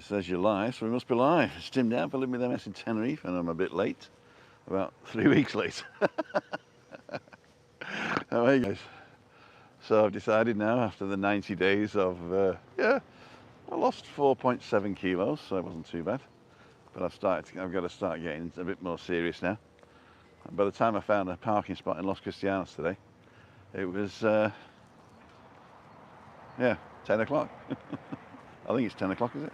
It says you're live, so we must be live. It's Tim down for Living with MS in Tenerife, and I'm a bit late, about 3 weeks late. How are you guys? So I've decided now, after the 90 days of, I lost 4.7 kilos, so it wasn't too bad. But I've got to start getting a bit more serious now. And by the time I found a parking spot in Los Cristianos today, it was, 10 o'clock. I think it's 10 o'clock, is it?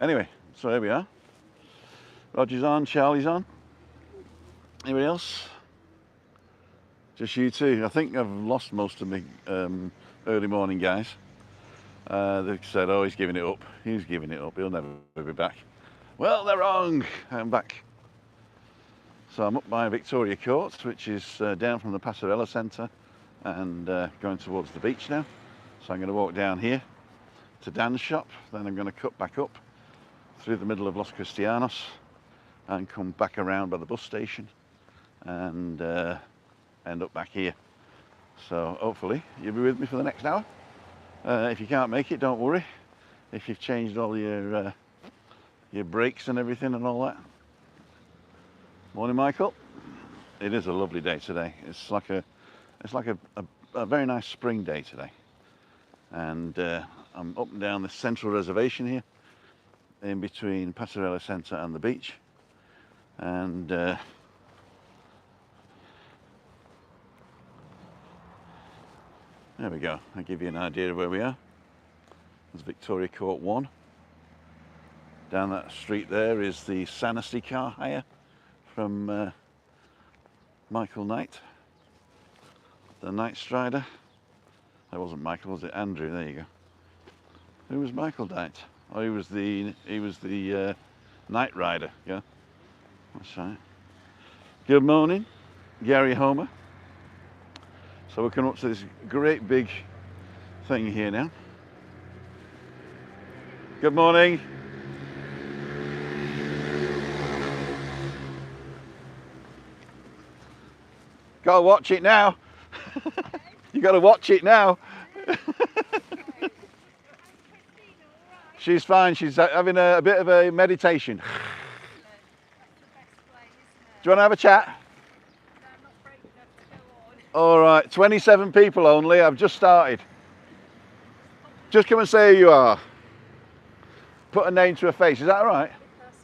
Anyway, so here we are. Roger's on, Charlie's on. Anybody else? Just you two. I think I've lost most of my early morning guys. They said, oh, he's giving it up. He's giving it up. He'll never be back. Well, they're wrong. I'm back. So I'm up by Victoria Court, which is down from the Passerella Centre and going towards the beach now. So I'm going to walk down here to Dan's shop. Then I'm going to cut back up through the middle of Los Cristianos and come back around by the bus station and end up back here. So hopefully you'll be with me for the next hour. If you can't make it, don't worry. If you've changed all your brakes and everything and all that. Morning, Michael. It is a lovely day today. It's like a very nice spring day today. And I'm up and down the central reservation here, in between Passerella Centre and the beach. And there we go. I'll give you an idea of where we are. There's Victoria Court 1. Down that street there is the Sanity car hire from Michael Knight, the Night Strider. That wasn't Michael, was it? Andrew. There you go. Who was Michael Knight? Oh, he was the Night Rider. Yeah, that's right. Good morning, Gary Homer. So we're coming up to this great big thing here now. Good morning. Gotta watch it now. You gotta watch it now. She's fine. She's having a bit of a meditation. Do you want to have a chat? All right, 27 people only. I've just started. Just come and say who you are. Put a name to a face. Is that all right? That's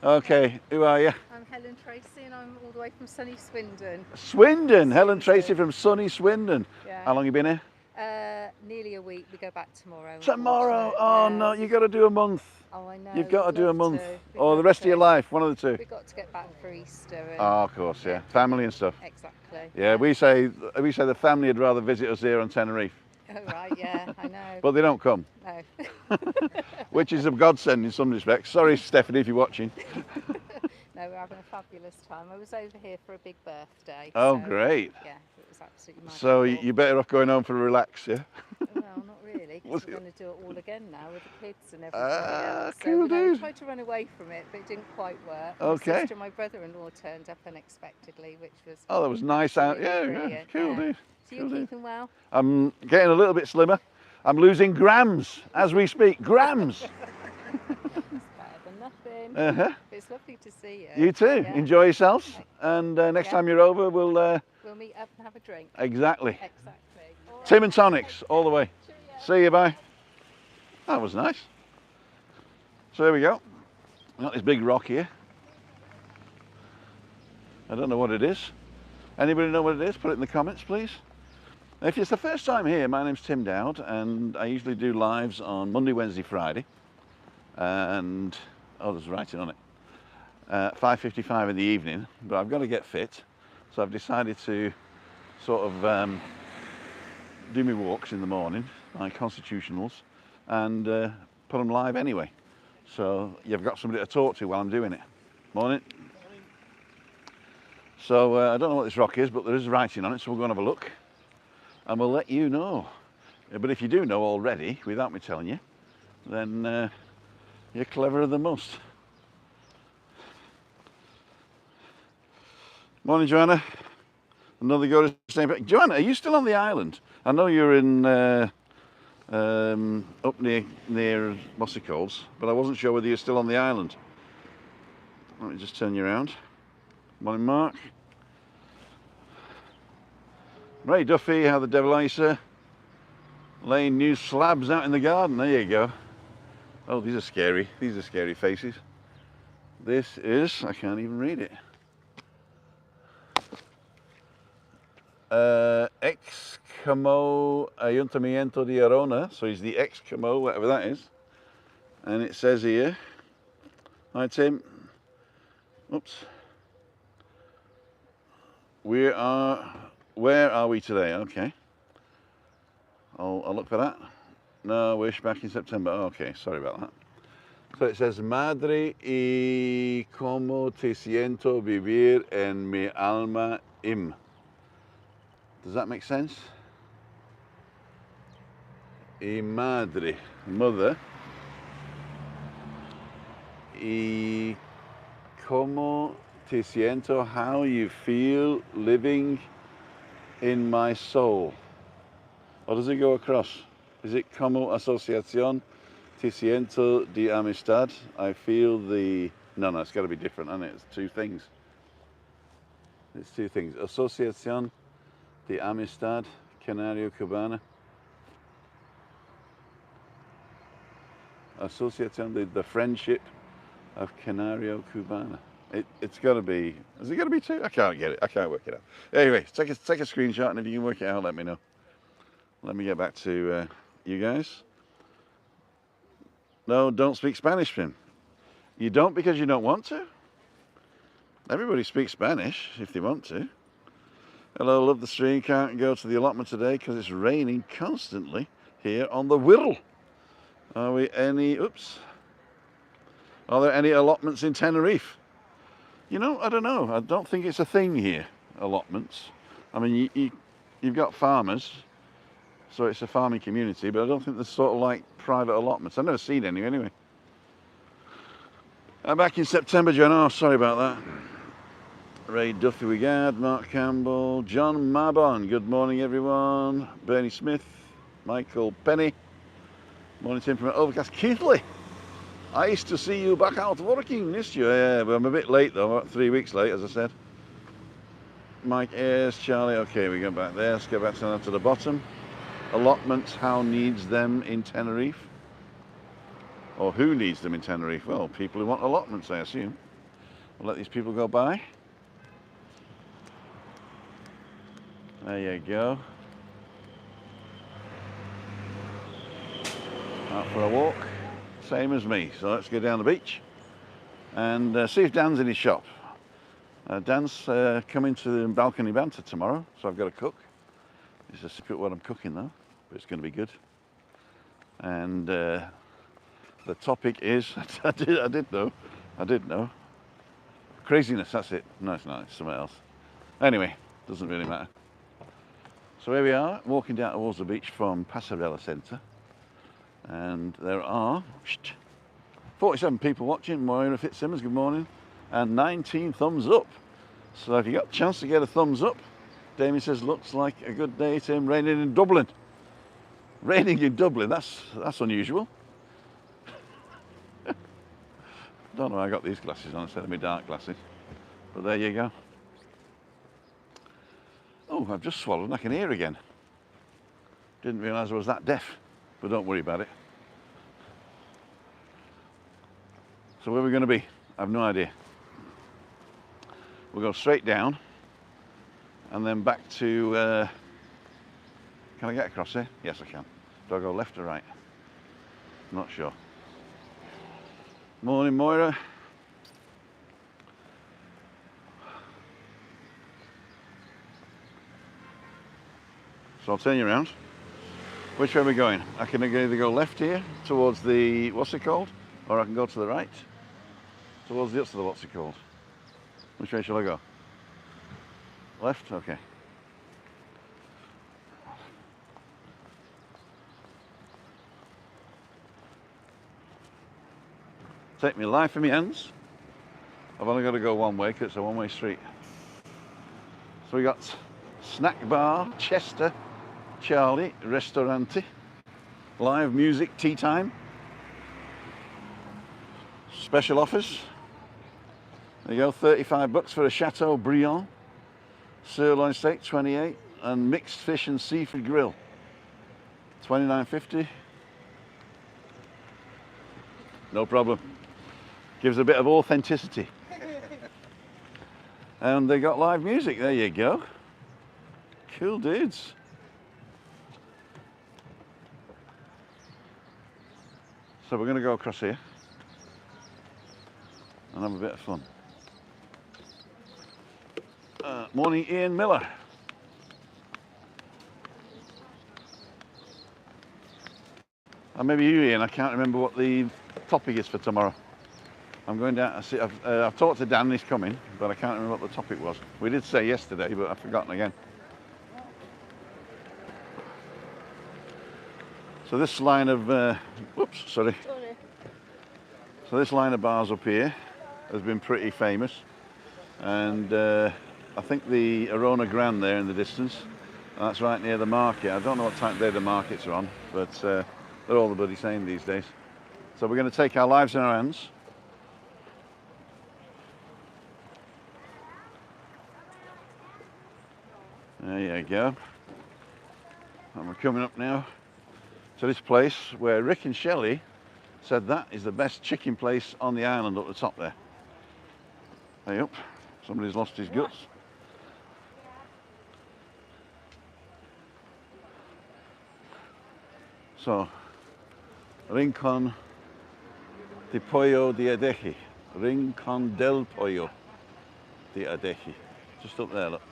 fine. Okay. Who are you? I'm Helen Tracy and I'm all the way from sunny Swindon. Swindon. Helen Tracy from sunny Swindon. Yeah. How long have you been here? Nearly a week. We go back tomorrow. Tomorrow? Oh no, you got to do a month. Oh, I know. You've got to do a month. Or the We've rest got of your to. life, one of the two. We've got to get back for Easter. And Oh, of course, yeah. Family and stuff. Exactly. Yeah, we say the family would rather visit us here on Tenerife. Oh, right, yeah, I know. But they don't come. No. Which is a godsend in some respects. Sorry, Stephanie, if you're watching. No, we're having a fabulous time. I was over here for a big birthday. Oh, so, great. Yeah, it was absolutely magical. So you're better off going home for a relax, yeah? Well, not really, because we're going to do it all again now with the kids and everything else. So, Cool, we dude. tried to run away from it, but it didn't quite work. Okay. My sister and my brother-in-law turned up unexpectedly, which was Oh, that was nice out. absolutely Yeah, brilliant, cool, yeah. dude. So you're Cool, dude. keeping well? I'm getting a little bit slimmer. I'm losing grams as we speak. Grams. It's better than nothing. Uh-huh. It's lovely to see you. You too. Yeah. Enjoy yourselves. And next Yeah. time you're over, we'll... We'll meet up and have a drink. Exactly. Exactly. All right. Tim and tonics, all the way. Cheerio. See you, bye. That was nice. So there we go. Got this big rock here. I don't know what it is. Anybody know what it is? Put it in the comments, please. If it's the first time here, my name's Tim Dowd, and I usually do lives on Monday, Wednesday, Friday. And, oh, there's writing on it. 5:55 in the evening, but I've got to get fit. So I've decided to sort of do my walks in the morning, my constitutionals, and put them live anyway. So you've got somebody to talk to while I'm doing it. Morning. So I don't know what this rock is, but there is writing on it, so we'll go and have a look. And we'll let you know. But if you do know already, without me telling you, then you're cleverer than most. Morning, Joanna. Another go to the same. Joanna, are you still on the island? I know you're in up near what's it called, but I wasn't sure whether you're still on the island. Let me just turn you around. Morning, Mark. Ray Duffy, how the devil are you, sir? Laying new slabs out in the garden. There you go. Oh, these are scary. These are scary faces. This is, I can't even read it. Ex-Como Ayuntamiento de Arona. So he's the ex-Como, whatever that is. And it says here, hi Tim. Oops. Where are we today? Okay. I'll look for that. No, wish back in September. Oh, okay, sorry about that. So it says, Madre y como te siento vivir en mi alma im. Does that make sense? Y madre, mother. Y como te siento, how you feel living in my soul. Or does it go across? Is it como asociación te siento de amistad? I feel the... No, it's got to be different, hasn't it? It's two things. It's two things. Asociación de amistad Canario Cubana. Asociación de the friendship of Canario Cubana. It's got to be... Is it got to be two? I can't get it. I can't work it out. Anyway, take a screenshot, and if you can work it out, let me know. Let me get back to you guys. No, don't speak Spanish, Finn. You don't because you don't want to. Everybody speaks Spanish if they want to. Hello, love the stream. Can't go to the allotment today because it's raining constantly here on the Wirral. Are there any allotments in Tenerife? You know, I don't know. I don't think it's a thing here, allotments. I mean, you've got farmers, so it's a farming community, but I don't think there's sort of like private allotments. I've never seen any anyway. I'm back in September, John. Oh, sorry about that. Ray Duffy we got, Mark Campbell, John Marbon. Good morning, everyone. Bernie Smith, Michael Penny. Morning, Tim from Overcast. Keithley, I used to see you back out working. Missed you. Yeah, but I'm a bit late though. About 3 weeks late, as I said. Mike Ayres, Charlie. Okay, we go back there. Let's go back to the bottom. Allotments, how needs them in Tenerife? Or who needs them in Tenerife? Well, people who want allotments, I assume. We'll let these people go by. There you go. Out for a walk, same as me. So let's go down the beach and see if Dan's in his shop. Dan's coming to the balcony banter tomorrow, so I've got to cook. It's a secret what I'm cooking though, but it's going to be good. And the topic is, I did know. Craziness, that's it. No, it's not, it's something else. Anyway, doesn't really matter. So here we are, walking down towards the beach from Pasarela Centre. And there are 47 people watching. Moira Fitzsimmons, good morning. And 19 thumbs up. So if you got a chance to get a thumbs up, Damien says, looks like a good day, Tim. Raining in Dublin. Raining in Dublin, that's unusual. Don't know how I got these glasses on instead of my dark glasses. But there you go. Oh, I've just swallowed and I can hear again. Didn't realise I was that deaf, but don't worry about it. So where are we going to be? I have no idea. We'll go straight down and then back to... can I get across here? Yes, I can. Do I go left or right? Not sure. Morning, Moira. So I'll turn you around. Which way are we going? I can either go left here towards the, what's it called? Or I can go to the right towards the what's it called? Which way shall I go? Left? Okay. Take my life in my hands. I've only got to go one way because it's a one-way street. So we got Snack Bar, Chester, Charlie, Ristorante. Live music, tea time. Special offers. There you go, 35 bucks for a Chateau Briand. Sirloin steak, 28. And mixed fish and seafood grill, 29.50. No problem. Gives a bit of authenticity. And they got live music, there you go. Cool dudes. So we're going to go across here and have a bit of fun. Morning, Ian Millar. And maybe you, Ian, I can't remember what the topic is for tomorrow. I'm going down to see, I've talked to Dan, he's coming, but I can't remember what the topic was. We did say yesterday, but I've forgotten again. So this line of, whoops, sorry. So this line of bars up here has been pretty famous. And I think the Arona Grand there in the distance, that's right near the market. I don't know what time of day the markets are on, but they're all the bloody same these days. So we're going to take our lives in our hands. There you go. And we're coming up now to this place where Rick and Shelley said that is the best chicken place on the island up the top there. Hey up, somebody's lost his guts. So, Rincon de Pollo de Adeje. Rincon del Pollo de Adeje. Just up there, look.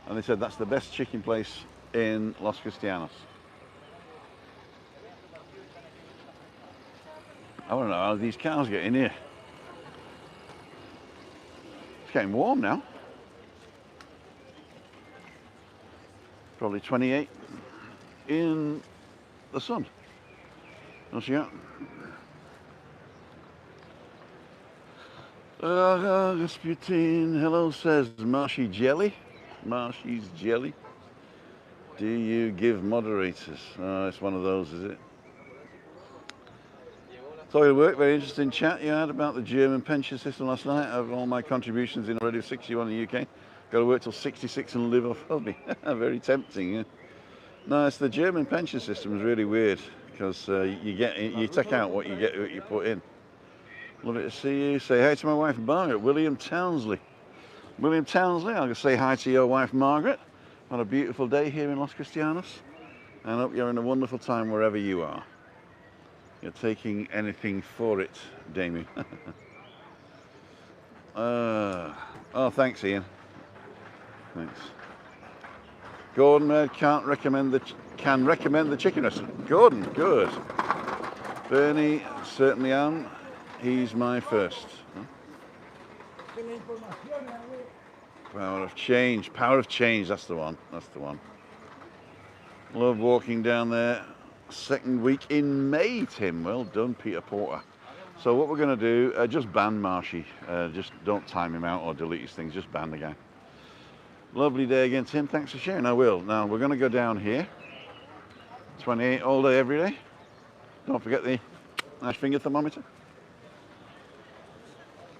And they said that's the best chicken place in Los Cristianos. I want to know how these cars get in here. It's getting warm now. Probably 28 in the sun. What's you got? Rasputin, hello, says Marshy Jelly. Marshy's Jelly. Do you give moderators? Oh, it's one of those, is it? Talking of work, very interesting chat you had about the German pension system last night. Of all my contributions in already 61 in the UK, got to work till 66 and live off hobby. Very tempting, yeah. No, it's the German pension system is really weird because you take out what you put in. Love it to see you. Say hi to my wife Margaret, William Townsley. William Townsley, I'll say hi to your wife Margaret on a beautiful day here in Los Cristianos. And I hope you're having a wonderful time wherever you are. You're taking anything for it, Damien. Oh, thanks, Ian. Thanks. Gordon can recommend the chicken restaurant. Gordon, good. Bernie, certainly am. He's my first. Power of change. Power of change. That's the one. That's the one. Love walking down there. Second week in May, Tim. Well done, Peter Porter. So what we're going to do, just ban Marshy. Just don't time him out or delete his things. Just ban the guy. Lovely day again, Tim. Thanks for sharing. I will. Now, we're going to go down here. 28 all day, every day. Don't forget the nice finger thermometer.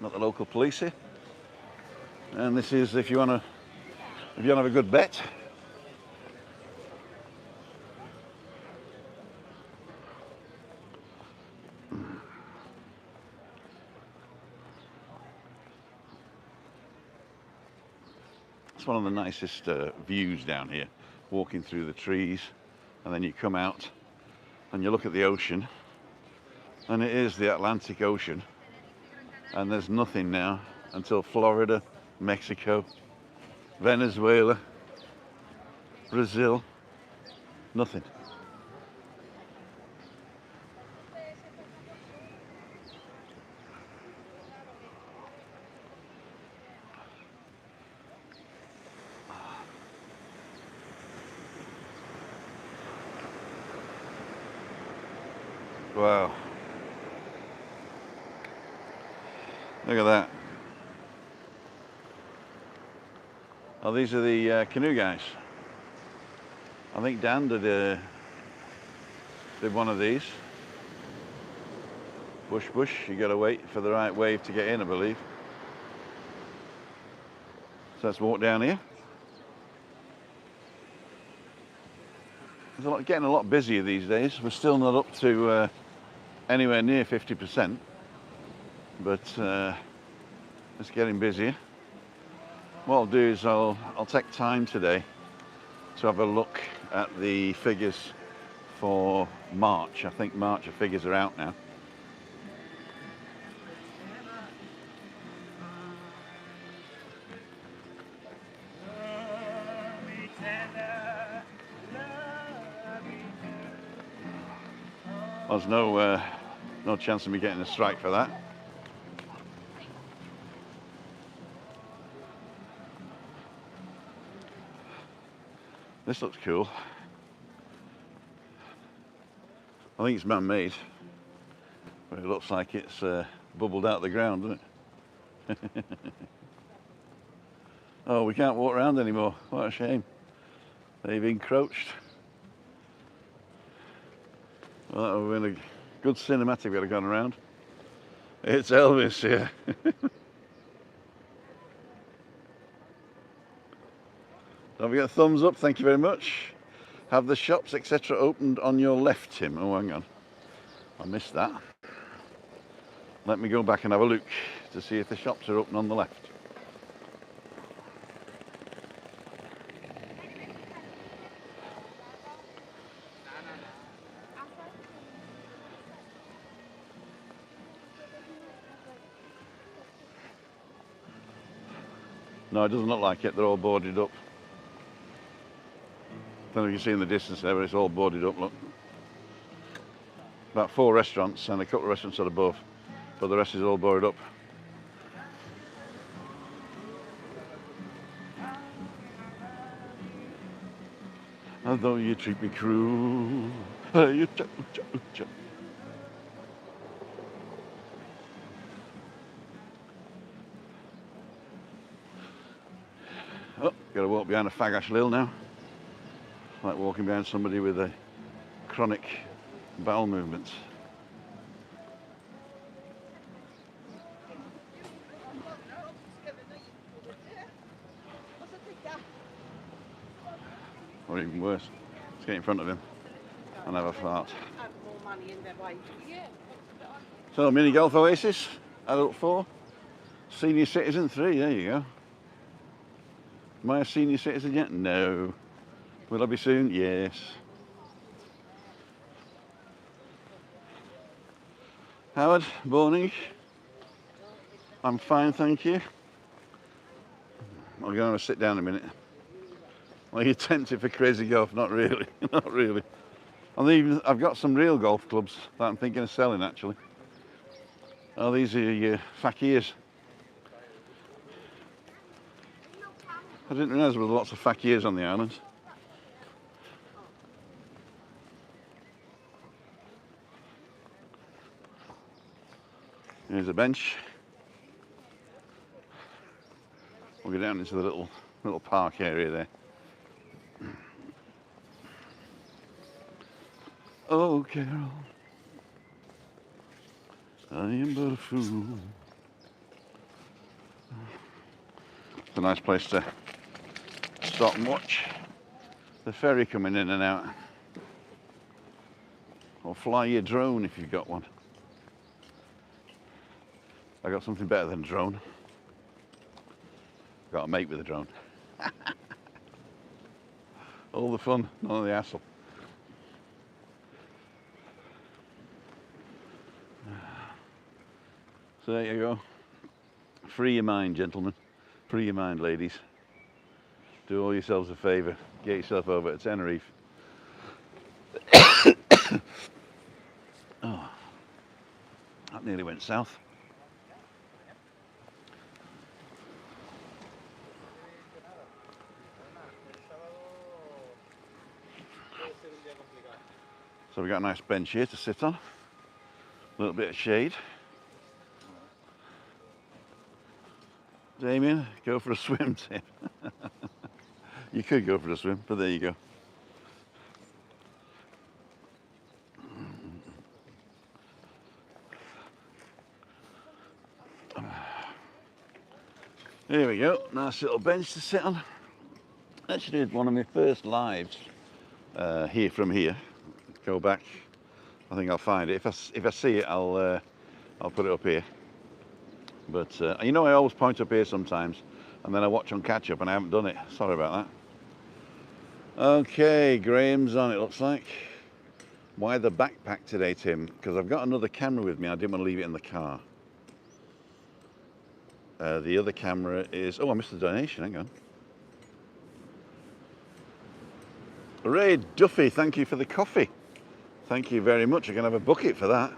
Not the local police here. And this is if you want to have a good bet. It's one of the nicest views down here, walking through the trees, and then you come out and you look at the ocean, and it is the Atlantic Ocean, and there's nothing now until Florida, Mexico, Venezuela, Brazil, nothing. Wow. Look at that. Oh, these are the canoe guys. I think Dan did did one of these. Bush, bush, you got to wait for the right wave to get in, I believe. So let's walk down here. It's getting a lot busier these days. We're still not up to anywhere near 50%, but it's getting busier. What I'll do is I'll take time today to have a look at the figures for March. I think March figures are out now. There's no chance of me getting a strike for that. This looks cool. I think it's man-made, but it looks like it's bubbled out of the ground, doesn't it? Oh, we can't walk around anymore. What a shame. They've encroached. Well, that would have been a good cinematic we had gone around. It's Elvis here. Don't forget thumbs up, thank you very much. Have the shops, etc. opened on your left, Tim? Oh, hang on. I missed that. Let me go back and have a look to see if the shops are open on the left. No, it doesn't look like it. They're all boarded up. I don't know if you can see in the distance there, but it's all boarded up, look. About 4 restaurants and a couple of restaurants are above, but the rest is all boarded up. Although you treat me cruel, you Oh, gotta walk behind a fag-ash lil now. Like walking behind somebody with a chronic bowel movements. Or even worse, let's get in front of him and have a fart. So, mini golf oasis, adult 4, senior citizen 3, there you go. Am I a senior citizen yet? No. Will I be soon? Yes. Howard, morning. I'm fine, thank you. I'm going to sit down a minute. Well, you're tempted for crazy golf? Not really, not really. I've got some real golf clubs that I'm thinking of selling, actually. Oh, these are your fakirs. I didn't realise there were lots of fakirs on the island. Here's a bench. We'll go down into the little park area there. Oh, Carol, I am but a fool. It's a nice place to stop and watch the ferry coming in and out. Or fly your drone if you've got one. I got something better than a drone. Got a mate with a drone. All the fun, none of the hassle. So there you go. Free your mind, gentlemen. Free your mind, ladies. Do all yourselves a favour. Get yourself over to Tenerife. Oh, that nearly went south. So we've got a nice bench here to sit on. A little bit of shade. Damien, go for a swim, Tim. You could go for a swim, but there you go. Here we go, nice little bench to sit on. Actually did one of my first lives here from here. Go back, I think I'll find it. If I see it, I'll put it up here. But you know, I always point up here sometimes, and then I watch on catch up and I haven't done it. Sorry about that. Okay, Graham's on, it looks like. Why the backpack today, Tim? Because I've got another camera with me. I didn't want to leave it in the car. The other camera is... Oh, I missed the donation. Hang on. Ray Duffy, thank you for the coffee. Thank you very much. I'm going to have a bucket for that.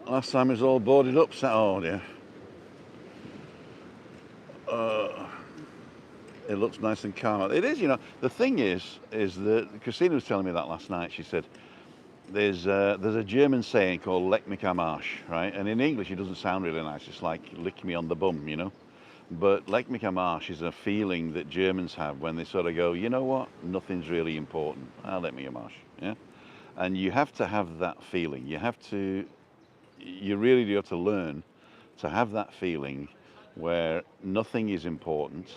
Last time it was all boarded up. Oh, dear. It looks nice and calm. It is, you know. The thing is that Christina was telling me that last night. She said there's a German saying called "Leck mich am Arsch," right? And in English, it doesn't sound really nice. It's like "lick me on the bum," you know. But "Leck mich am Arsch" is a feeling that Germans have when they sort of go, you know what, nothing's really important. Leck mich am Arsch, yeah. And you have to have that feeling. You really do have to learn to have that feeling where nothing is important.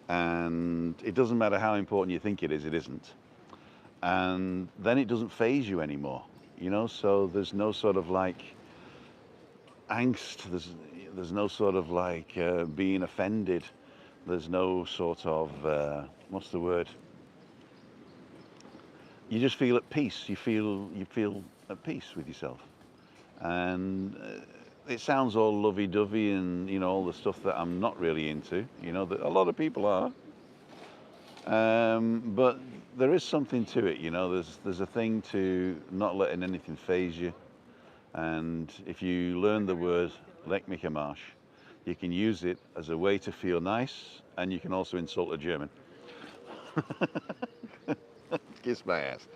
And it doesn't matter how important you think it isn't. And then it doesn't faze you anymore, you know? So there's no sort of like angst, there's no sort of like being offended. There's no sort of, what's the word? You just feel at peace. You feel at peace with yourself. And it sounds all lovey-dovey and, you know, all the stuff that I'm not really into, you know, that a lot of people are. But there is something to it, you know, there's a thing to not letting anything faze you. And if you learn the word "Leck mich am Arsch," you can use it as a way to feel nice, and you can also insult a German. Kiss my ass.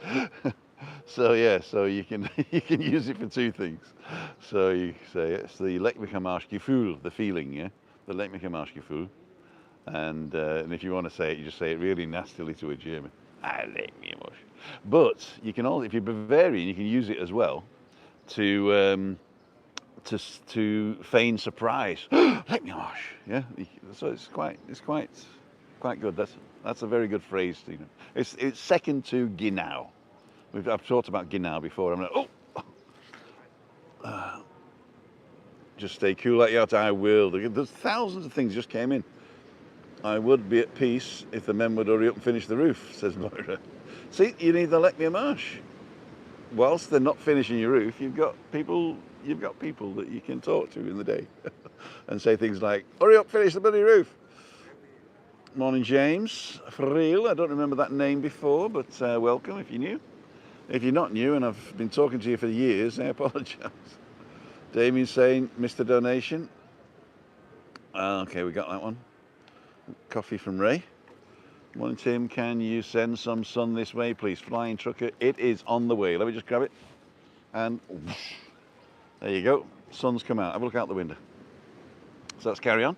So yeah, so you can use it for two things. So you say it's the "Leck mich am Arsch" Gefühl, the feeling, yeah, the "Leck mich am Arsch" Gefühl. And if you want to say it, you just say it really nastily to a German. Leck mich am Arsch. But you can also, if you're Bavarian, you can use it as well to feign surprise. Leck mich am Arsch. Yeah. So it's quite good. That's a very good phrase. You know, it's second to genau. I've talked about genau before. I'm like, just stay cool like that. I will. There's thousands of things just came in. I would be at peace if the men would hurry up and finish the roof, says Moira. See, you need the "Leck mich am Arsch." Whilst they're not finishing your roof, you've got people that you can talk to in the day and say things like, "Hurry up, finish the bloody roof." Morning, James. For real, I don't remember that name before, but welcome if you're new. If you're not new and I've been talking to you for years, I apologise. Damien's saying, "Mr. Donation." Okay, we got that one. Coffee from Ray. Morning, Tim. Can you send some sun this way, please? Flying trucker, it is on the way. Let me just grab it. And whoosh, there you go. Sun's come out. Have a look out the window. So let's carry on.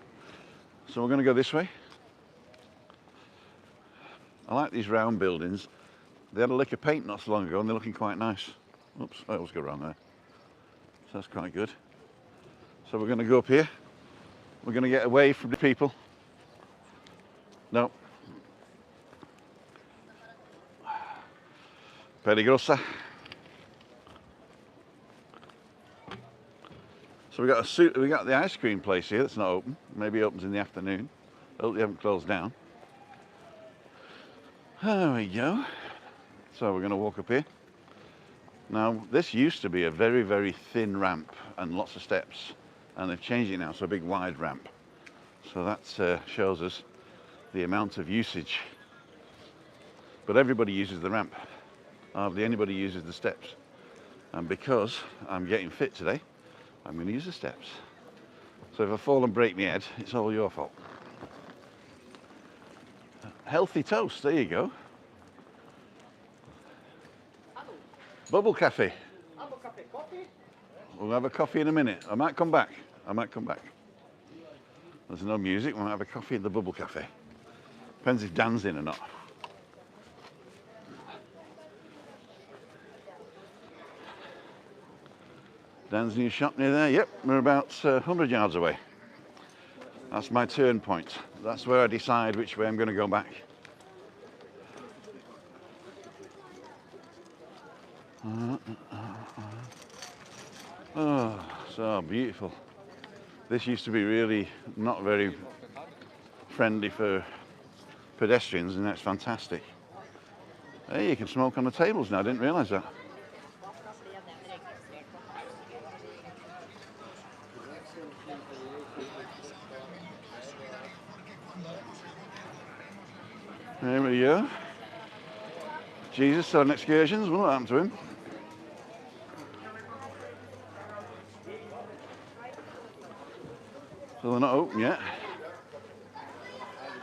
So we're going to go this way. I like these round buildings. They had a lick of paint not so long ago and they're looking quite nice. Oops, I always go around there. So that's quite good. So we're going to go up here. We're going to get away from the people. No. Peligrosa. So we got the ice cream place here that's not open. Maybe it opens in the afternoon. I hope they haven't closed down. There we go. So we're going to walk up here. Now, this used to be a very, very thin ramp and lots of steps, and they've changed it now to a big wide ramp. So that shows us the amount of usage. But everybody uses the ramp. Hardly anybody uses the steps. And because I'm getting fit today, I'm going to use the steps. So if I fall and break my head, it's all your fault. Healthy toast, there you go. Bubble cafe. We'll have a coffee in a minute. I might come back. There's no music, we'll have a coffee at the Bubble Cafe. Depends if Dan's in or not. Dan's new shop near there. Yep, we're about 100 yards away. That's my turn point. That's where I decide which way I'm going to go back. Oh, so beautiful. This used to be really not very friendly for pedestrians, and that's fantastic. Hey, you can smoke on the tables now. I didn't realise that. There we go. Jesus on excursions. What happened to him? So they're not open yet.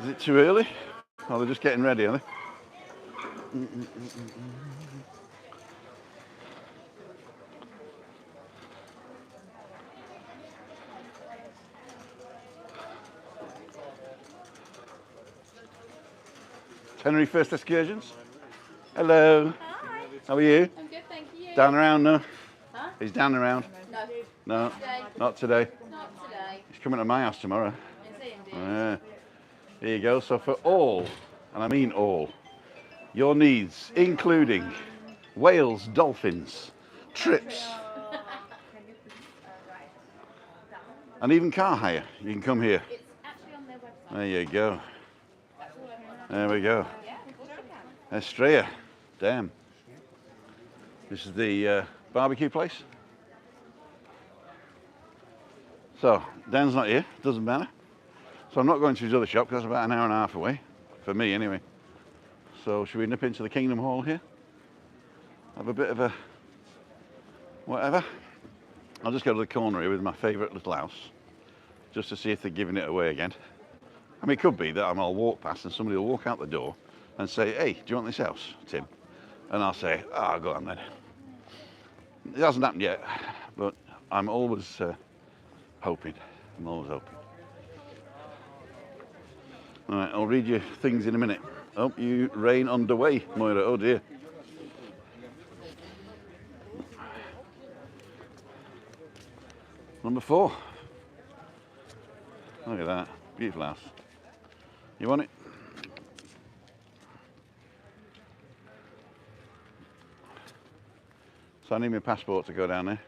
Is it too early? Oh, they're just getting ready, are they? Tenerife first excursions. Hello. Hi. How are you? I'm good, thank you. Down around now? Huh? He's down around? No. No, Today. not today. Not today. He's coming to my house tomorrow. Is it indeed? Yeah. Here you go. So for all, and I mean all, your needs, including whales, dolphins, trips, and even car hire, you can come here. It's actually on their website. There you go. There we go. Estrella. Damn. This is the barbecue place. So, Dan's not here. Doesn't matter. So I'm not going to his other shop because that's about an hour and a half away. For me, anyway. So, should we nip into the Kingdom Hall here? Have a bit of a... whatever. I'll just go to the corner here with my favourite little house. Just to see if they're giving it away again. I mean, it could be that I'll walk past and somebody will walk out the door and say, hey, do you want this house, Tim? And I'll say, oh, go on then. It hasn't happened yet, but I'm always hoping. I'm always hoping. All right, I'll read you things in a minute. Oh, you rain underway, Moira. Oh, dear. Number 4. Look at that. Beautiful house. You want it? So I need my passport to go down there.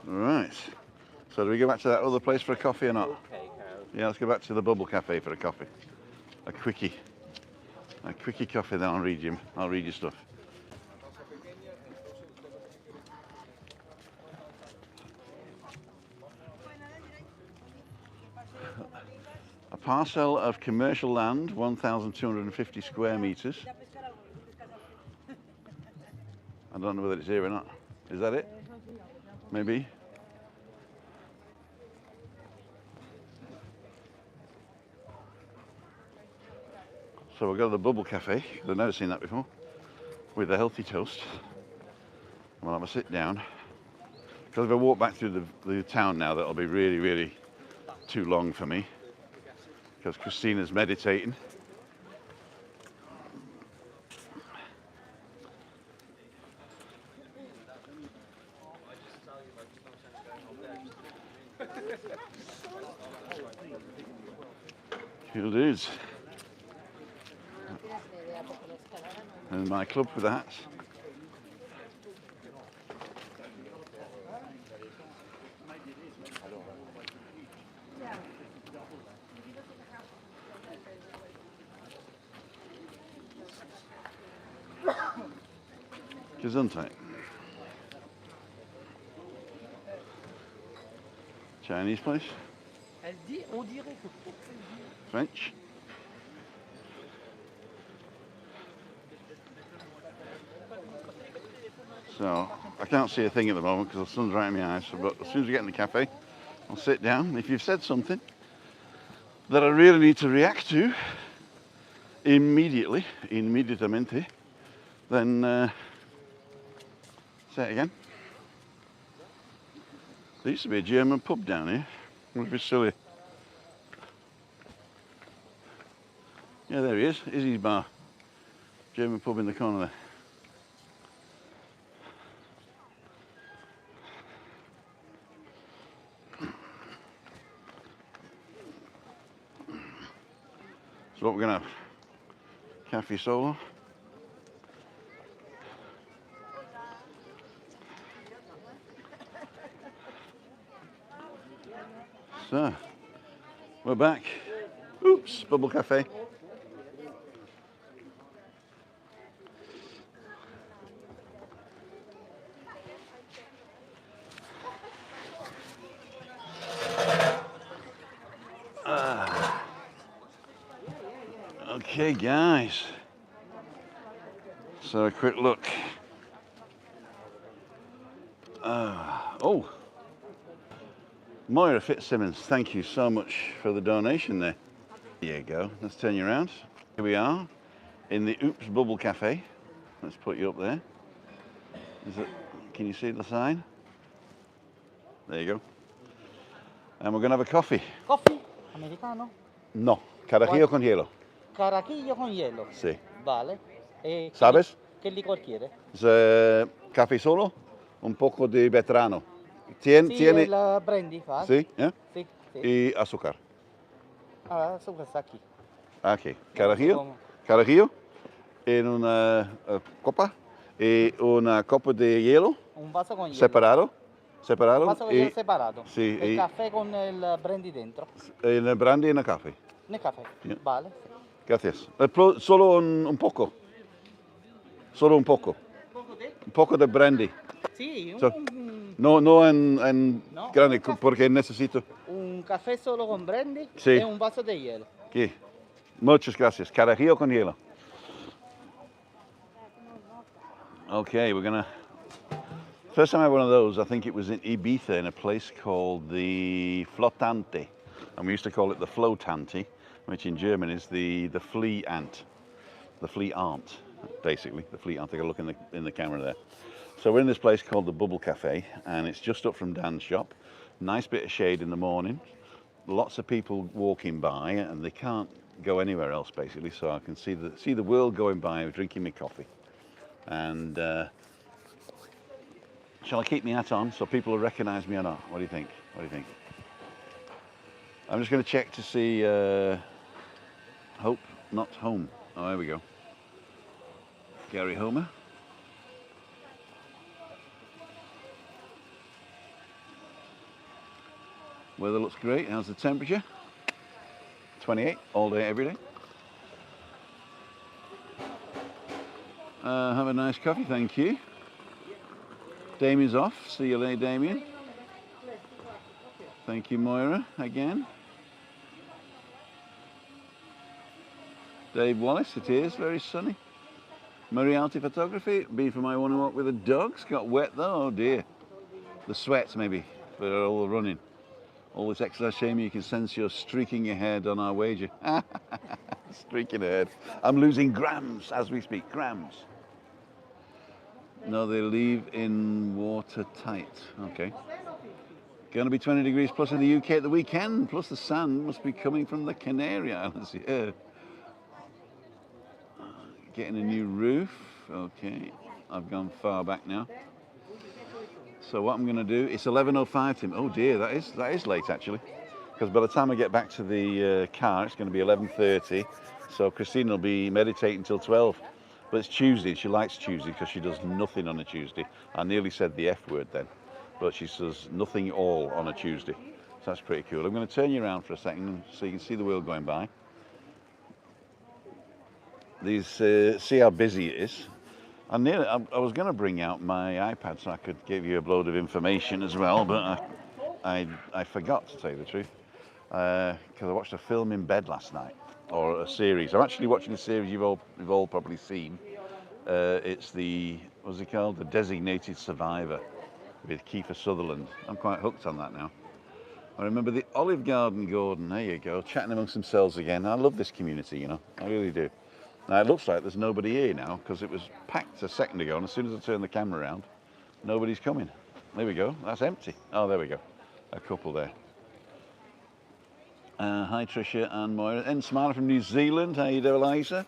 Right. So do we go back to that other place for a coffee or not? Yeah, let's go back to the Bubble Cafe for a coffee. A quickie. A quickie coffee, then I'll read you stuff. A parcel of commercial land, 1,250 square meters. I don't know whether it's here or not. Is that it? Maybe. So we'll go to the Bubble Cafe, because I've never seen that before, with a healthy toast. We'll have a sit down. Because if I walk back through the town now, that'll be really, really too long for me. Because Christina's meditating. Cool dudes. And my club for that. Gesundheit. Chinese place. French. So I can't see a thing at the moment because the sun's right in my eyes. But as soon as we get in the cafe, I'll sit down. If you've said something that I really need to react to immediatamente, then say it again. There used to be a German pub down here. Must be silly. Yeah, there he is. Izzy's Bar. German pub in the corner there. So what we're gonna have? Cafe Solo. So, we're back. Oops, Bubble Cafe. Okay, guys. So a quick look. Oh, Moira Fitzsimmons, thank you so much for the donation there. There you go. Let's turn you around. Here we are in the Oops Bubble Cafe. Let's put you up there. Can you see the sign? There you go. And we're going to have a coffee. Coffee americano? No, carajillo con hielo. Carajillo con hielo. Sí. Vale. ¿Sabes? ¿Qué licor quiere? Es café solo, un poco de veterano. Tiene el brandy, ¿vale? Sí, ¿eh? Sí, sí. Y azúcar. Azúcar está aquí. Aquí. Carajillo en una copa y una copa de hielo. Un vaso con hielo. Separado. Un vaso con hielo separado. Sí. El café con el brandy dentro. El brandy en el café. En el café. Yeah. Vale. Gracias. Solo un poco. Solo un poco. Un poco de brandy. Sí, no en No, grande, porque necesito. un café solo con brandy Sí. y un vaso de hielo. Aquí. Muchas gracias. Carajillo con hielo. Okay, we're gonna. First time I had one of those, I think it was in Ibiza in a place called the Flottante, and we used to call it the Flottante, which in German is the flea ant, the flea ant, basically the flea ant. Take a look in the camera there. So we're in this place called the Bubble Cafe, and it's just up from Dan's shop. Nice bit of shade in the morning. Lots of people walking by, and they can't go anywhere else basically. So I can see the world going by, drinking my coffee. And shall I keep my hat on so people will recognise me or not? What do you think? I'm just going to check to see. Hope not home. Oh, there we go. Gary Homer. Weather looks great. How's the temperature? 28 all day, every day. Have a nice coffee, thank you. Damien's off. See you later, Damien. Thank you, Moira, again. Dave Wallace, it is very sunny. Moriarty Photography, been for my morning walk with the dogs. Got wet though, oh dear. The sweats maybe, for all the running. All this exercise, shame you can sense you're streaking ahead on our wager. Streaking ahead. I'm losing grams as we speak, grams. No, they leave in watertight. Okay. Going to be 20 degrees plus in the UK at the weekend, plus the sand must be coming from the Canary Islands. Yeah. Getting a new roof. Okay. I've gone far back now. So what I'm going to do, it's 11:05, Tim. Oh dear, that is late actually. Because by the time I get back to the car, it's going to be 11:30. So Christine will be meditating till 12. But it's Tuesday. She likes Tuesday because she does nothing on a Tuesday. I nearly said the F word then. But she says nothing all on a Tuesday. So that's pretty cool. I'm going to turn you around for a second so you can see the world going by. See how busy it is. I was going to bring out my iPad so I could give you a load of information as well, but I forgot, to tell you the truth, because I watched a film in bed last night, or a series. I'm actually watching a series you've all probably seen. It's what's it called? The Designated Survivor with Kiefer Sutherland. I'm quite hooked on that now. I remember the Olive Garden Gordon, there you go, chatting amongst themselves again. I love this community, you know, I really do. Now it looks like there's nobody here now because it was packed a second ago, and as soon as I turn the camera around, nobody's coming. There we go, that's empty. Oh, there we go, a couple there. Hi Tricia and Moira. And Smiley from New Zealand, how you doing, Eliza?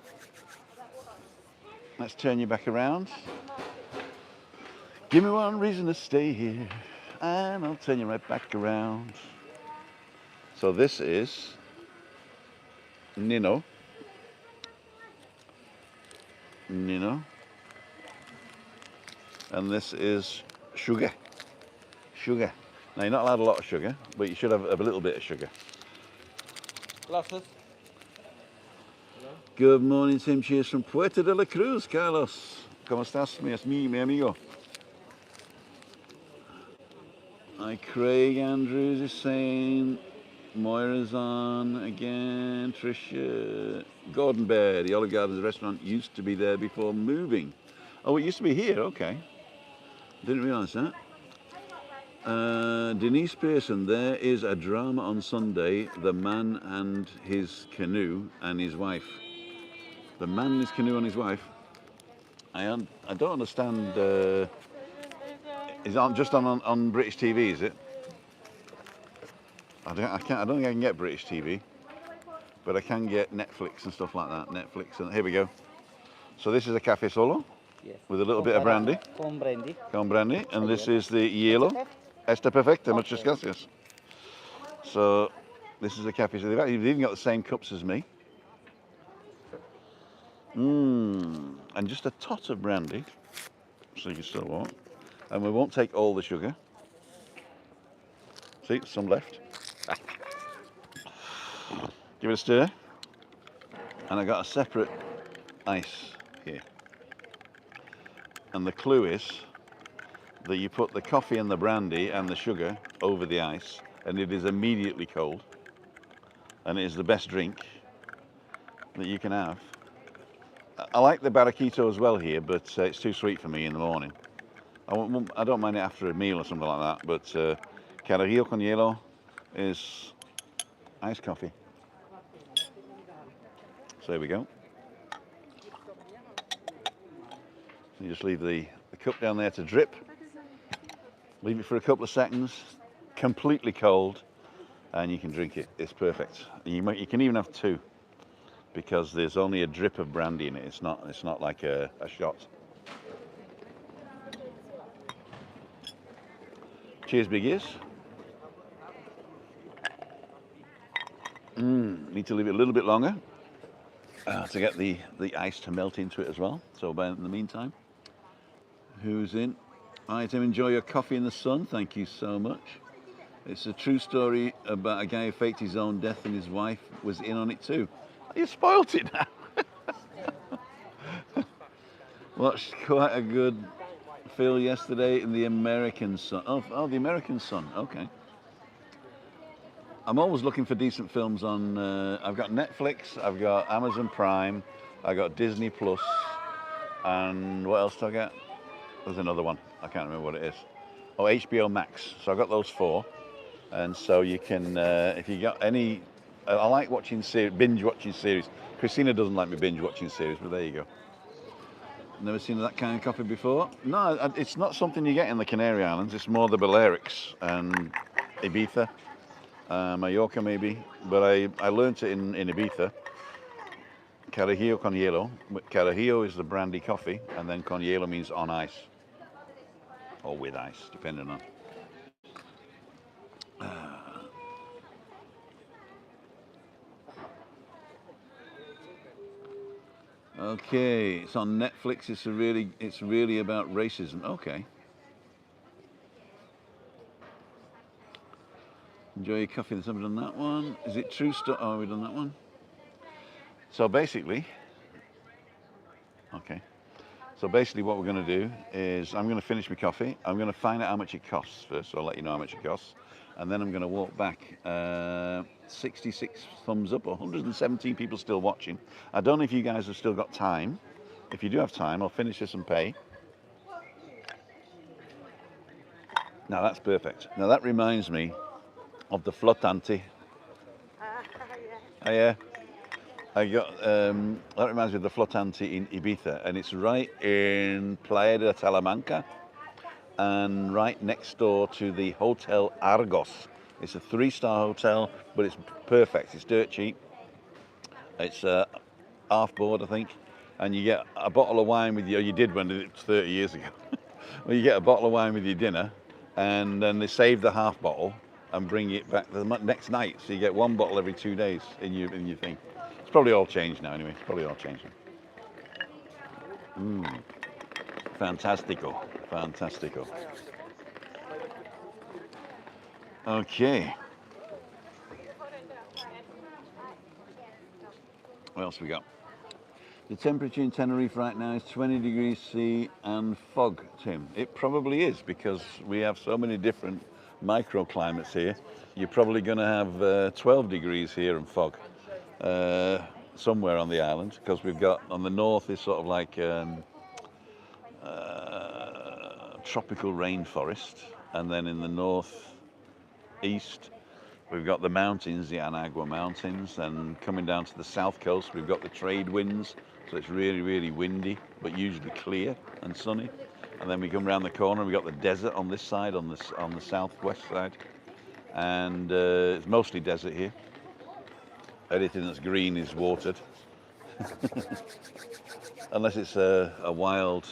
Let's turn you back around. Give me one reason to stay here, and I'll turn you right back around. So this is Nino. you know. And this is sugar. Sugar. Now you're not allowed a lot of sugar, but you should have a little bit of sugar. Glasses. Good morning, Tim. Cheers from Puerto de la Cruz, Carlos. ¿Cómo estás, mi amigo? Hi, Craig Andrews is saying, Moira's on again, Tricia. Gordon Bear, the Olive Gardens restaurant used to be there before moving. Oh, it used to be here, okay. Didn't realise that. Denise Pearson, there is a drama on Sunday, the man and his canoe and his wife. The man and his canoe and his wife. I don't understand. Is it just on British TV? Is it? I don't think I can get British TV, but I can get Netflix and stuff like that. Netflix and here we go. So this is a cafe solo, Yes. with a little bit of brandy. Con brandy. Con brandy, and this is the hielo. Está perfecto, muchas gracias. So this is a cafe. So they've even got the same cups as me. And just a tot of brandy, so you still want. And we won't take all the sugar. See, some left. Give it a stir. And I got a separate ice here. And the clue is that you put the coffee and the brandy and the sugar over the ice, and it is immediately cold. And it is the best drink that you can have. I like the barraquito as well here, but it's too sweet for me in the morning. I don't mind it after a meal or something like that, but Carajillo con hielo is iced coffee. So there we go. So you just leave the cup down there to drip. Leave it for a couple of seconds, completely cold, and you can drink it. It's perfect. You can even have two, because there's only a drip of brandy in it. It's not like a shot. Cheers, big ears. Need to leave it a little bit longer to get the ice to melt into it as well. So in the meantime, who's in? Hi, Tim, enjoy your coffee in the sun. Thank you so much. It's a true story about a guy who faked his own death, and his wife was in on it too. You spoilt it now. Watched quite a good film yesterday in The American Son. Oh, The American Son. Okay. I'm always looking for decent films on. I've got Netflix, I've got Amazon Prime, I've got Disney Plus, and what else do I get? There's another one. I can't remember what it is. Oh, HBO Max. So I've got those four, and so you can, if you got any. I like watching binge watching series. Christina doesn't like me binge watching series, but there you go. Never seen that kind of coffee before. No, it's not something you get in the Canary Islands. It's more the Balearics and Ibiza, Mallorca maybe. But I learnt it in Ibiza. Carajillo con hielo. Carajillo is the brandy coffee, and then con hielo means on ice. Or with ice, depending on. Okay, it's on Netflix. It's really about racism. Okay. Enjoy your coffee. Have we done that one? Is it true stuff? Oh, have we done that one? So basically, okay. So basically what we're going to do is I'm going to finish my coffee. I'm going to find out how much it costs first, so I'll let you know how much it costs. And then I'm going to walk back. 66 thumbs up, 117 people still watching. I don't know if you guys have still got time. If you do have time, I'll finish this and pay. Now that's perfect. Now that reminds me of the flotante. Oh, yeah. I got that reminds me of the flotante in Ibiza, and it's right in Playa de Talamanca, and right next door to the Hotel Argos. It's a 3-star hotel, but it's perfect. It's dirt cheap. It's half board, I think, and you get a bottle of wine with you. You did when it was 30 years ago. Well, you get a bottle of wine with your dinner, and then they save the half bottle and bring it back the next night. So you get one bottle every 2 days in your thing. It's probably all changed now anyway. It's probably all changed now. Fantastico, fantastico. Okay. What else we got? The temperature in Tenerife right now is 20 degrees C and fog, Tim. It probably is because we have so many different microclimates here. You're probably going to have 12 degrees here and fog somewhere on the island, because we've got on the north is sort of like tropical rainforest, and then in the north east we've got the mountains, the Anagua Mountains, and coming down to the south coast we've got the trade winds, so it's really, really windy, but usually clear and sunny. And then we come around the corner and we've got the desert on this side, on the southwest side, and it's mostly desert here. Anything that's green is watered, unless it's a wild,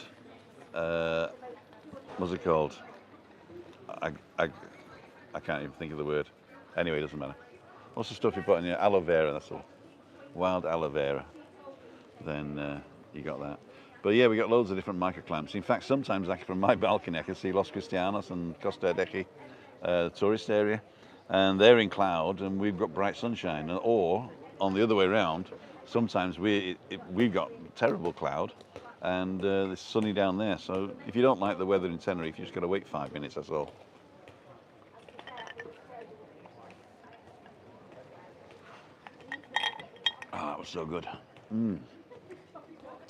what's it called? I can't even think of the word. Anyway, it doesn't matter. What's the stuff you put in here? Aloe vera, that's all. Wild aloe vera. Then you got that. But yeah, we got loads of different microclimates. In fact, sometimes like from my balcony I can see Los Cristianos and Costa Dechi, tourist area, and they're in cloud and we've got bright sunshine. Or on the other way around, sometimes we've got terrible cloud and it's sunny down there. So if you don't like the weather in Tenerife, you just got to wait 5 minutes, that's all. Ah, that was so good.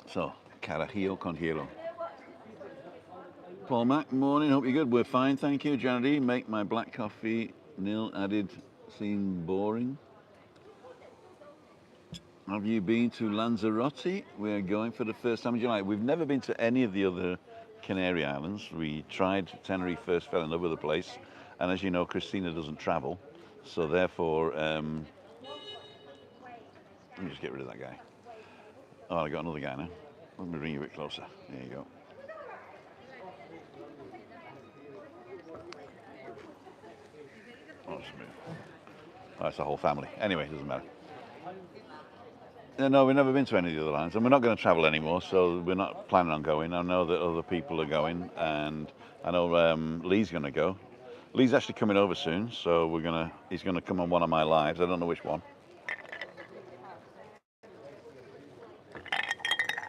So, carajillo con hielo. Paul Mac, morning, hope you're good. We're fine, thank you. Janet, make my black coffee, nil added, seem boring. Have you been to Lanzarote? We're going for the first time in July. We've never been to any of the other Canary Islands. We tried Tenerife first, fell in love with the place. And as you know, Christina doesn't travel. So therefore, let me just get rid of that guy. Oh, I got another guy now. Let me bring you a bit closer. There you go. Oh, that's the whole family. Anyway, it doesn't matter. No, we've never been to any of the other islands, and we're not going to travel anymore, so we're not planning on going. I know that other people are going, and I know Lee's going to go. Lee's actually coming over soon, so he's going to come on one of my lives. I don't know which one.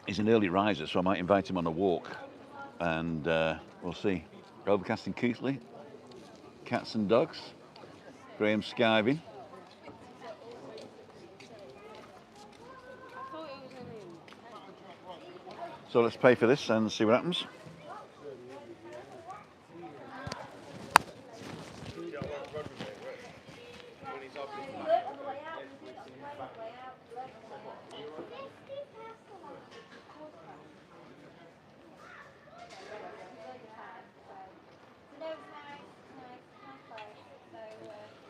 He's an early riser, so I might invite him on a walk, and we'll see. Overcast in Keighley, cats and dogs, Graham skiving. So let's pay for this and see what happens.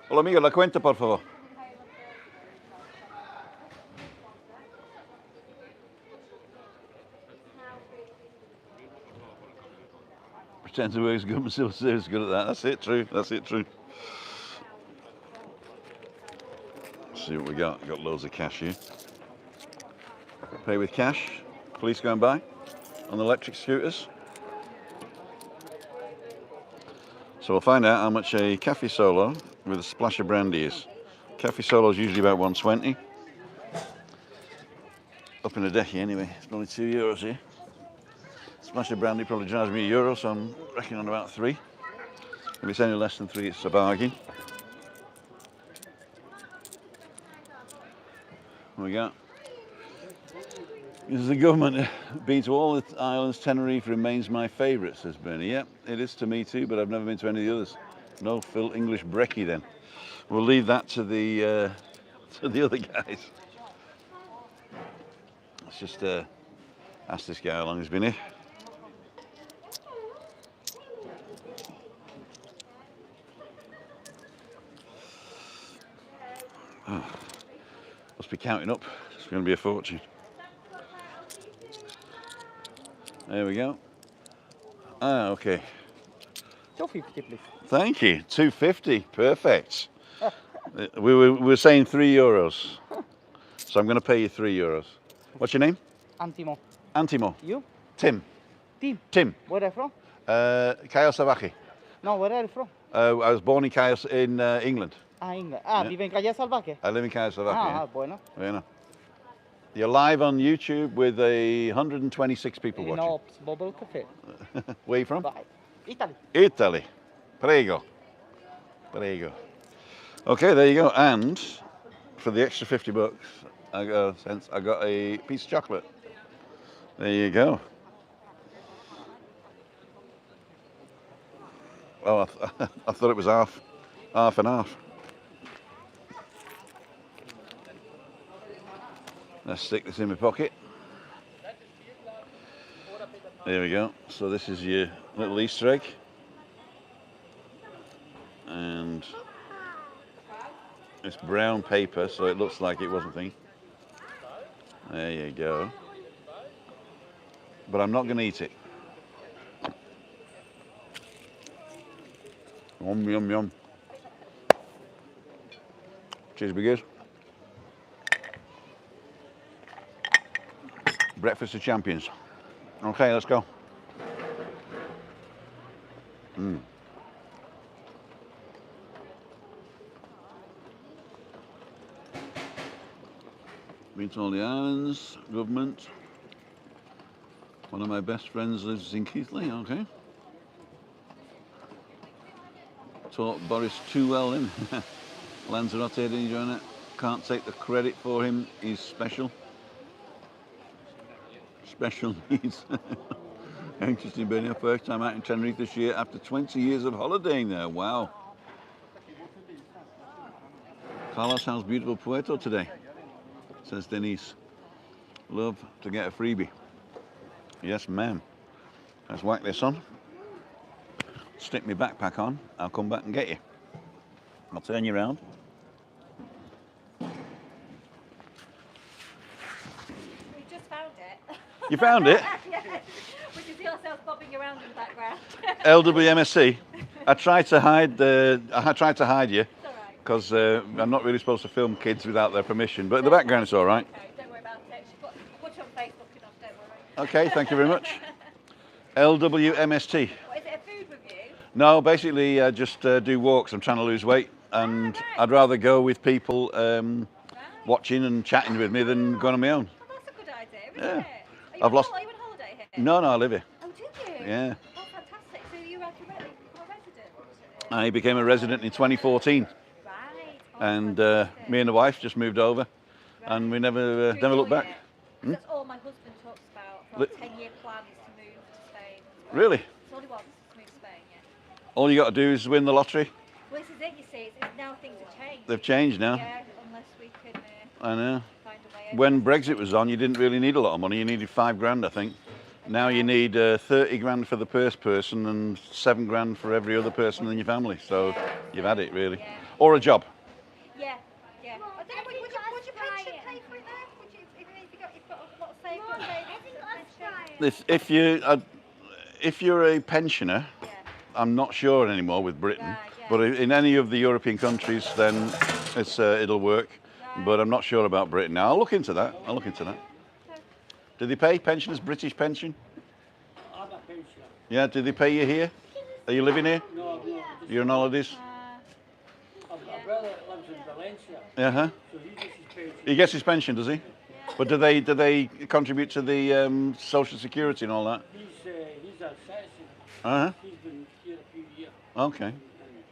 Hola amigo, la cuenta por favor. Pretend to work as good, myself is good at that. That's it, true. That's it, true. Let's see what we got. Got loads of cash here. Pay with cash. Police going by on the electric scooters. So we'll find out how much a Cafe Solo with a splash of brandy is. Cafe Solo is usually about 120. Up in the decky anyway. It's only €2 here. Splash of brandy probably charges me €1, so I'm reckoning on about 3. If it's any less than 3, it's a bargain. What we got? This is the government. Been to all the islands. Tenerife remains my favourite, says Bernie. Yep, it is to me too, but I've never been to any of the others. No Phil English brekkie then. We'll leave that to the other guys. Let's just ask this guy how long he's been here. Oh, must be counting up. It's going to be a fortune. There we go. Ah, okay. 250, please. Thank you. 250. Perfect. we were saying €3, so I'm going to pay you €3. What's your name? Antimo. Antimo. You? Tim. Tim. Tim. Where are you from? Cayo Salvaje. No, where are you from? I was born in Cayo in England. Ah, England. Yeah. Vive en Calle Salvaje. I live in Cayo Salvaje. Ah, Yeah. bueno. You know. You're live on YouTube with 126 people watching. No, Bubble Cafe. Where are you from? Bye. Italy. Italy. Prego. Prego. Okay, there you go. And for the extra 50 bucks, I got a piece of chocolate. There you go. Oh, I thought it was half and half. Let's stick this in my pocket. There we go. So this is your little Easter egg. And it's brown paper, so it looks like it wasn't thing. There you go. But I'm not going to eat it. Yum, yum, yum. Cheers, biggers. Breakfast of champions. Okay, let's go. Been to all the islands, government. One of my best friends lives in Keighley, okay. Taught Boris too well in. Lanzarote, did you join it? Can't take the credit for him, he's special. Special needs. Interesting being here, first time out in Tenerife this year after 20 years of holidaying there, wow. Carlos, how's beautiful Puerto today? Says Denise. Love to get a freebie. Yes, ma'am. Let's whack this on. Stick my backpack on. I'll come back and get you. I'll turn you around. We just found it. You found it? Yeah. We can see ourselves bobbing around in the background. LWMSC. I tried to hide you It's all right. because I'm not really supposed to film kids without their permission. But in the background, it's all right. Okay, don't worry about it. She's got put it on Facebook enough, don't worry. Okay, thank you very much. LWMST. What, is it a food review? No, basically I just do walks. I'm trying to lose weight, and right. I'd rather go with people watching and chatting with me than going on my own. Oh, that's a good idea, isn't Yeah. it? I've lost- Are you on holiday here? No, I live here. Oh, did you? Yeah. Oh, fantastic. So you were a resident? I became a resident in 2014, Right. Oh, and fantastic. me and the wife just moved over, and we never Do you looked enjoy back. it? That's all my husband talks about for Li- a 10-year plan is to move to Spain. Really? It's all he wants is to move to Spain, yeah. All you got to do is win the lottery. Well, this is it, you see. It's now things have changed. They've changed now. Yeah, unless we can I know. find a way over. When Brexit was on, you didn't really need a lot of money. You needed £5,000, I think. Now you need 30 grand for the first person and 7 grand for every other person in your family. So you've had it, really. Yeah. Or a job. Yeah, yeah. I don't know, would your pension pay for it there? Would you, if you've got a lot of savings? If you're a pensioner, Yeah. I'm not sure anymore with Britain, Right, yeah. but in any of the European countries, then it'll work. Right. But I'm not sure about Britain now. I'll look into that. Do they pay pensioners British pension? I'm a pensioner. Yeah. Do they pay you here? Are you living here? No, You're on holidays? I've got a brother that lives in Valencia, Uh huh. so he gets his pension. He gets his pension, does he? But do they contribute to the social security and all that? He's a citizen. Uh huh. He's been here a few years, Okay. and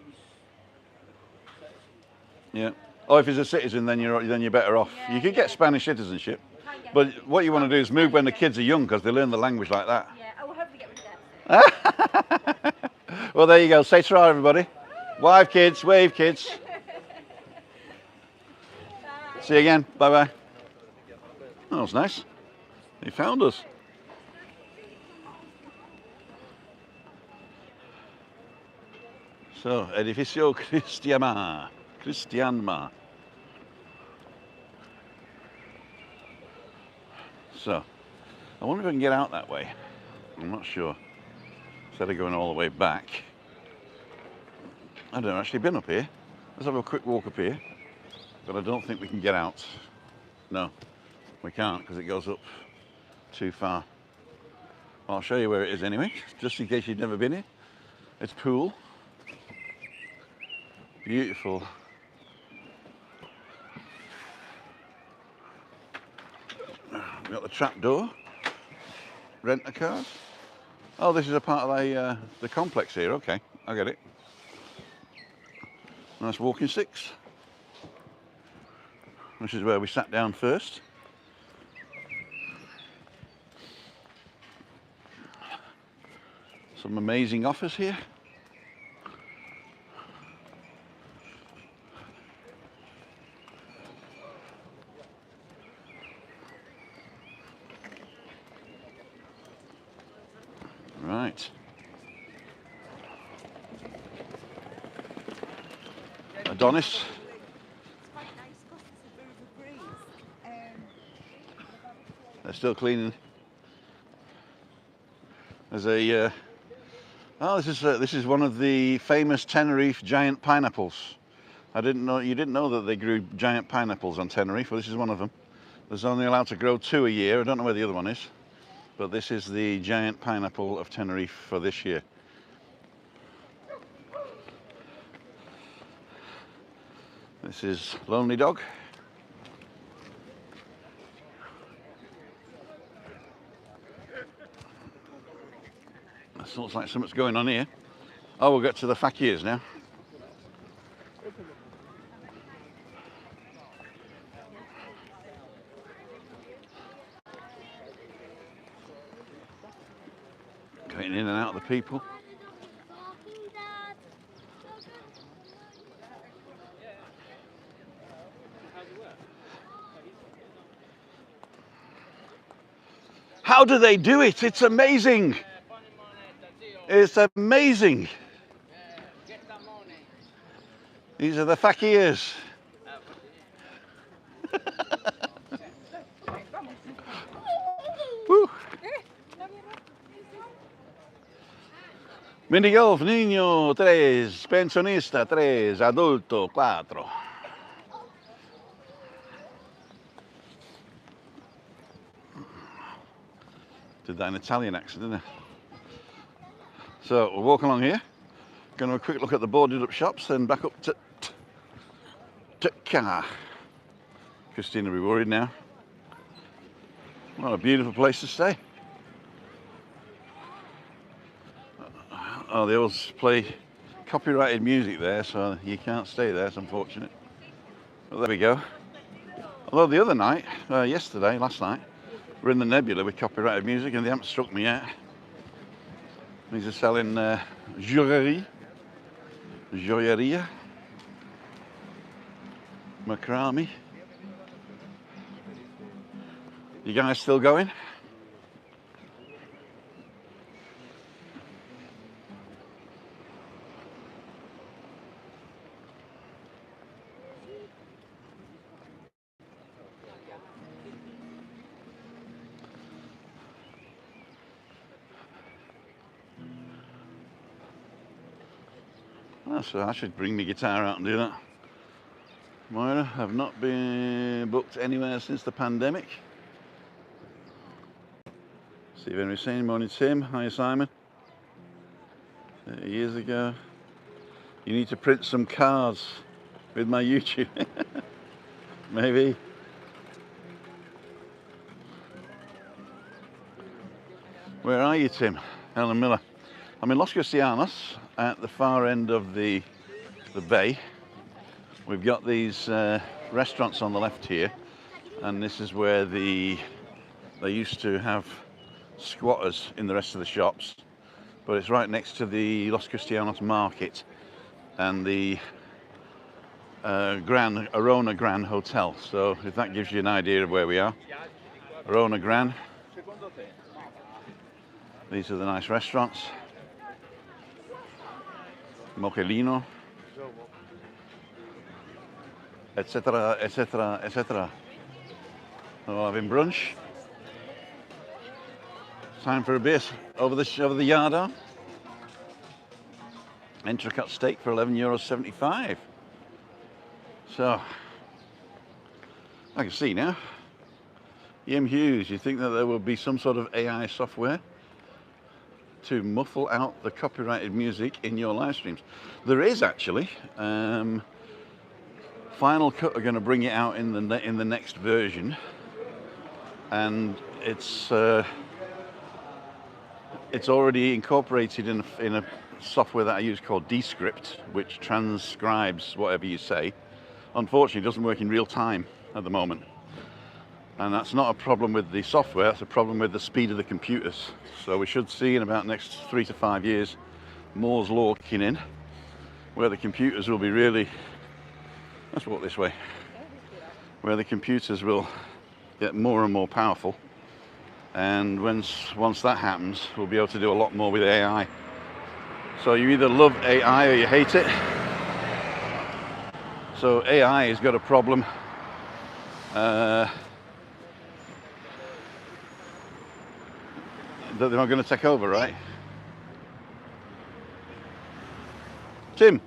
he's citizen. Yeah. Oh, if he's a citizen, then you're better off. Yeah, You could get Spanish citizenship, Can't get but it. what you want to do is move when the kids are young because they learn the language like that. Yeah, I will hopefully get rid of that. Well, there you go. Say ta everybody. Wave kids, wave kids. See you again. Bye bye. That was nice. He found us. So, Edificio Cristianma. So, I wonder if I can get out that way. I'm not sure. Instead of going all the way back. I've never actually been up here. Let's have a quick walk up here. But I don't think we can get out. No, we can't because it goes up too far. I'll show you where it is anyway, just in case you've never been here. It's Pool. Beautiful. We've got the trap door. Rent-a-cars. Oh, this is a part of the complex here. Okay, I get it. Nice walking sticks. This is where we sat down first. Some amazing offers here. Right. Adonis. They're still cleaning. There's a oh, this is one of the famous Tenerife giant pineapples. You didn't know that they grew giant pineapples on Tenerife. Well, this is one of them. There's only allowed to grow 2 a year. I don't know where the other one is, but this is the giant pineapple of Tenerife for this year. This is Lonely Dog. This looks like something's going on here. Oh, we'll get to the fakirs now. Going in and out of the people. How do they do it? It's amazing. It's amazing. These are the fakirs. Mini golf, niño 3, pensionista 3, adulto 4. Did that in Italian accent, didn't I? So we'll walk along here. Going to have a quick look at the boarded up shops, then back up to car. Christina will be worried now. What a beautiful place to stay. Oh, they always play copyrighted music there, so you can't stay there. It's unfortunate. But there we go. Although the other night, last night, we're in the Nebula with copyrighted music and they haven't struck me yet. These are selling joyeria, macrame. You guys still going? Oh, so I should bring my guitar out and do that. Moira, I've not been booked anywhere since the pandemic. Steve Henry saying, morning Tim, hi Simon. 30 years ago. You need to print some cards with my YouTube. Maybe. Where are you, Tim? Helen Miller. I'm in Los Cristianos at the far end of the bay. We've got these restaurants on the left here, and this is where they used to have squatters in the rest of the shops, but it's right next to the Los Cristianos market and the Arona Gran Hotel. So if that gives you an idea of where we are. Arona Gran. These are the nice restaurants. Moquelino, etc., etc., etc. We're having brunch. Time for a bit over the yard arm. Entrecot steak for €11.75. So I can see now. Hughes, you think that there will be some sort of AI software to muffle out the copyrighted music in your live streams. There is actually. Final Cut are going to bring it out in the next version, and it's already incorporated in a software that I use called Descript, which transcribes whatever you say. Unfortunately, it doesn't work in real time at the moment. And that's not a problem with the software, that's a problem with the speed of the computers. So we should see in about the next 3 to 5 years Moore's law kicking in, where the computers will be really, let's walk this way, where the computers will get more and more powerful. And once that happens, we'll be able to do a lot more with AI. So you either love AI or you hate it. So AI has got a problem. That they're not going to take over, right? Tim.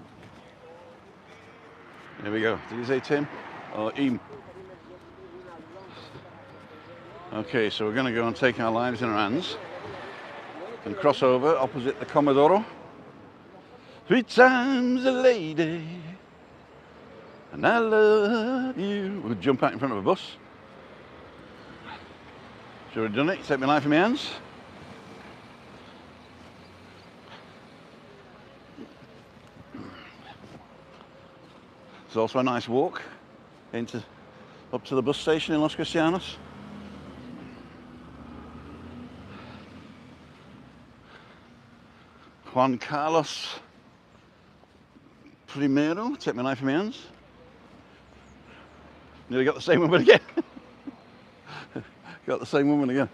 There we go. Did you say Tim or Eam? Okay, so we're going to go and take our lives in our hands and cross over opposite the Commodore. 3 times a lady, and I love you. We'll jump out in front of a bus. Should have done it. Take my life in my hands. It's also a nice walk up to the bus station in Los Cristianos. Juan Carlos Primero, take my life in my hands. Nearly got the same woman again. Got the same woman again.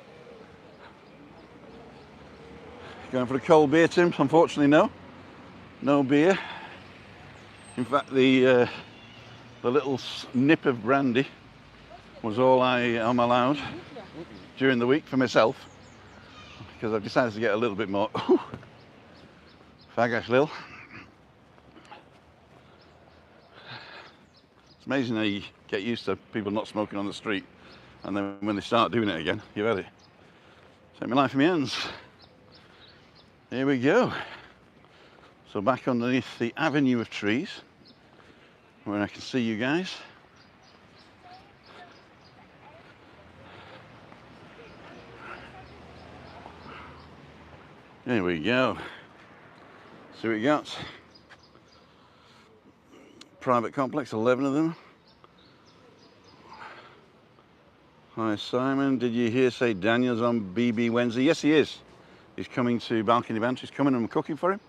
Going for a cold beer, Tim? Unfortunately, no. No beer. In fact, the little nip of brandy was all I am allowed during the week for myself, because I've decided to get a little bit more fagash lil. It's amazing how you get used to people not smoking on the street, and then when they start doing it again, you've had it. Take my life in my hands. Here we go. So back underneath the avenue of trees, where I can see you guys. There we go. See what we got. Private complex, 11 of them. Hi Simon, did you hear say Daniel's on BB Wednesday? Yes, he is. He's coming to Balcony Banter. He's coming and I'm cooking for him.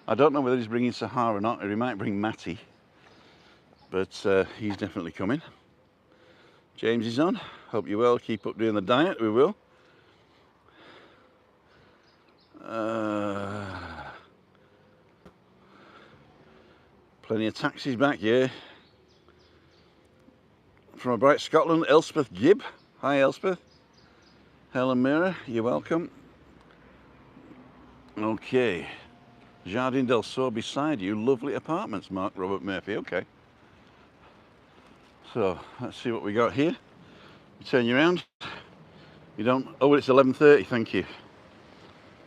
I don't know whether he's bringing Sahara or not, or he might bring Matty, but he's definitely coming. James is on. Hope you're well. Keep up doing the diet. We will. Plenty of taxis back, yeah. From a bright Scotland, Elspeth Gibb. Hi, Elspeth. Helen Mirror, you're welcome. Okay. Jardin del Sol beside you, lovely apartments, Mark Robert Murphy. Okay. So let's see what we got here. You turn you around. You don't. Oh, it's 11:30. Thank you.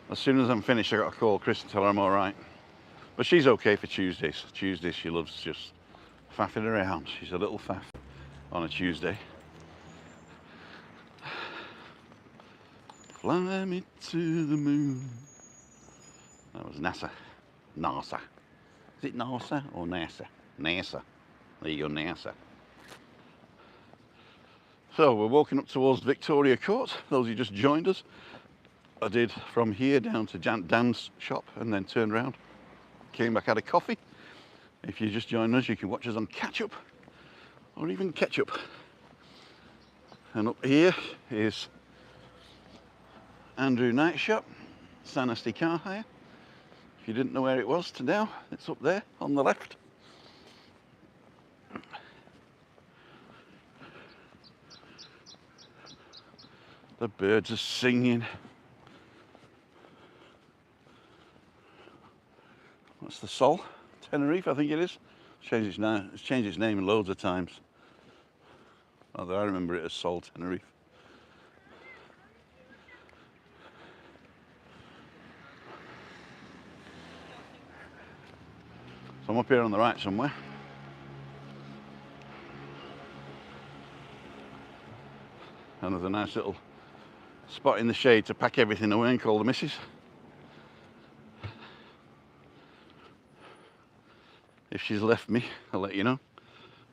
As soon as I'm finished, I got to call Chris and tell her I'm all right. But she's okay for Tuesdays. Tuesdays she loves just faffing around. She's a little faff on a Tuesday. Fly me to the moon. That was NASA. NASA. Is it NASA or NASA? NASA. There you go, NASA. So we're walking up towards Victoria Court. Those who just joined us. I did from here down to Dan's shop and then turned around. Came back, had a coffee. If you just joined us, you can watch us on Catch Up or even Ketchup. And up here is Andrew Knight's shop, Sanasti Car Hire. If you didn't know where it was to now, it's up there on the left. The birds are singing. What's the Sol? Tenerife, I think it is. It's changed its name loads of times. Although I remember it as Sol Tenerife. So I'm up here on the right somewhere. And there's a nice little spot in the shade to pack everything away and call the missus. If she's left me, I'll let you know.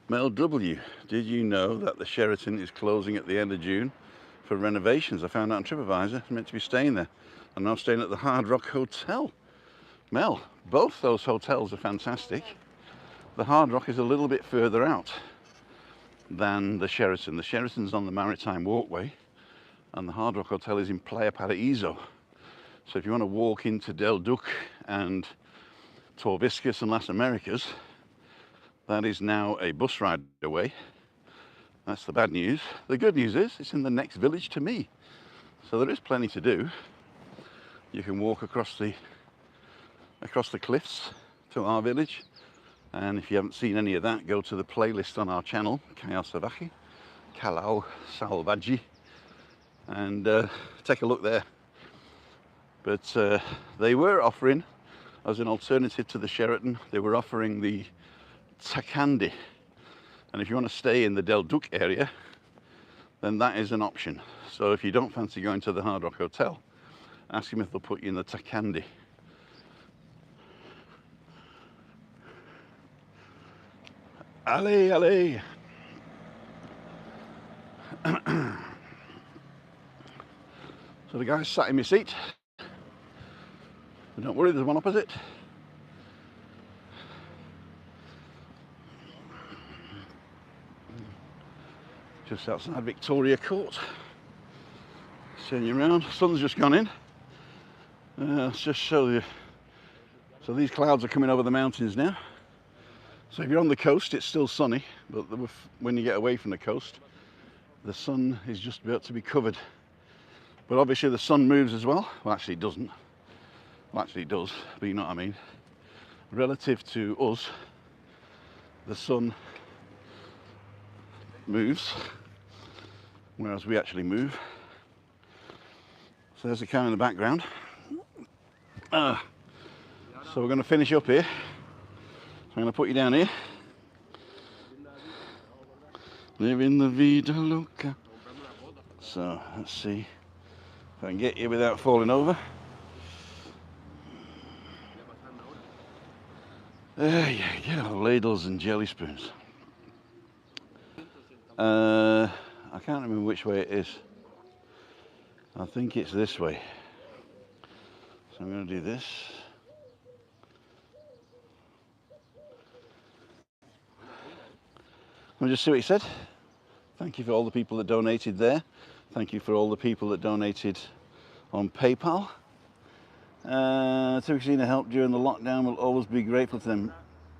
Mel W, did you know that the Sheraton is closing at the end of June for renovations? I found out on TripAdvisor. I'm meant to be staying there. I'm now staying at the Hard Rock Hotel. Mel, both those hotels are fantastic. The Hard Rock is a little bit further out than the Sheraton. The Sheraton's on the Maritime Walkway and the Hard Rock Hotel is in Playa Paraíso. So if you want to walk into Del Duque and Torviscus and Las Americas, that is now a bus ride away. That's the bad news. The good news is it's in the next village to me. So there is plenty to do. You can walk across the cliffs to our village. And if you haven't seen any of that, go to the playlist on our channel, Caio Salvaje, Caio Salvaje, and take a look there. But they were offering, as an alternative to the Sheraton, they were offering the Takandi. And if you want to stay in the Del Duque area, then that is an option. So if you don't fancy going to the Hard Rock Hotel, ask them if they'll put you in the Takandi. Allez, allez. So the guy's sat in my seat. But don't worry, there's one opposite. Just outside Victoria Court. Turn you around. Sun's just gone in. Let's just show you. So these clouds are coming over the mountains now. So if you're on the coast, it's still sunny, but when you get away from the coast, the sun is just about to be covered. But obviously the sun moves as well. Well, actually it doesn't. Well, actually it does, but you know what I mean. Relative to us, the sun moves, whereas we actually move. So there's the car in the background. So we're going to finish up here. I'm going to put you down here. Living the vida loca. So let's see if I can get you without falling over. There you go, ladles and jelly spoons. I can't remember which way it is. I think it's this way. So I'm going to do this. We'll just see what he said. Thank you for all the people that donated there. Thank you for all the people that donated on PayPal. To Christina help during the lockdown. We'll always be grateful to them.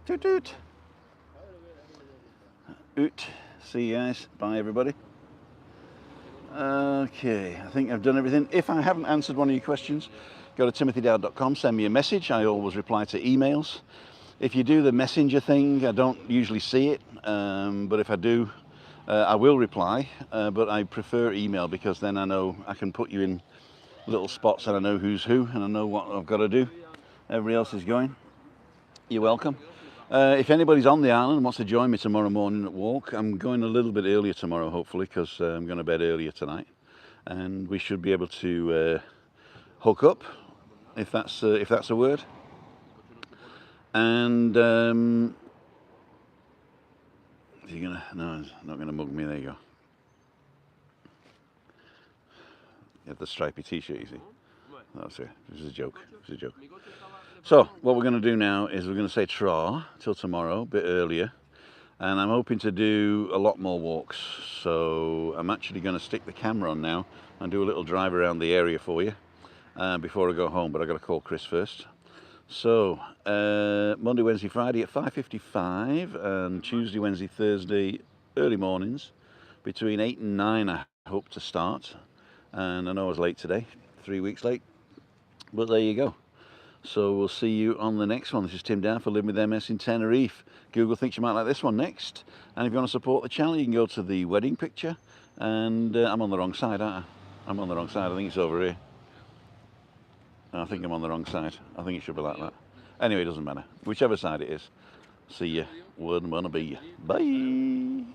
Toot toot. Oot. See you guys. Bye everybody. Okay, I think I've done everything. If I haven't answered one of your questions, go to timothydowd.com, send me a message. I always reply to emails. If you do the messenger thing, I don't usually see it, but if I do, I will reply, but I prefer email because then I know I can put you in little spots and I know who's who and I know what I've got to do. Everybody else is going. You're welcome. If anybody's on the island and wants to join me tomorrow morning at walk, I'm going a little bit earlier tomorrow, hopefully, because I'm going to bed earlier tonight, and we should be able to hook up, if that's a word. And is he gonna? No, he's not gonna mug me. There you go. You have the stripy T-shirt, you see. That's it. This is a joke. This is a joke. So what we're going to do now is we're going to say tra till tomorrow, a bit earlier, and I'm hoping to do a lot more walks. So I'm actually going to stick the camera on now and do a little drive around the area for you before I go home. But I've got to call Chris first. So Monday, Wednesday, Friday at 5:55, and Tuesday, Wednesday, Thursday early mornings between 8 and 9. I hope to start, and I know I was late today, 3 weeks late, but there you go. So we'll see you on the next one. This is Tim Down for Living with MS in Tenerife. Google thinks you might like this one next, and if you want to support the channel, you can go to the wedding picture, and I'm on the wrong side, aren't I? I'm on the wrong side. I think it's over here. I think I'm on the wrong side. I think it should be like that. Anyway, it doesn't matter. Whichever side it is. See you. Wouldn't want to be you. Bye.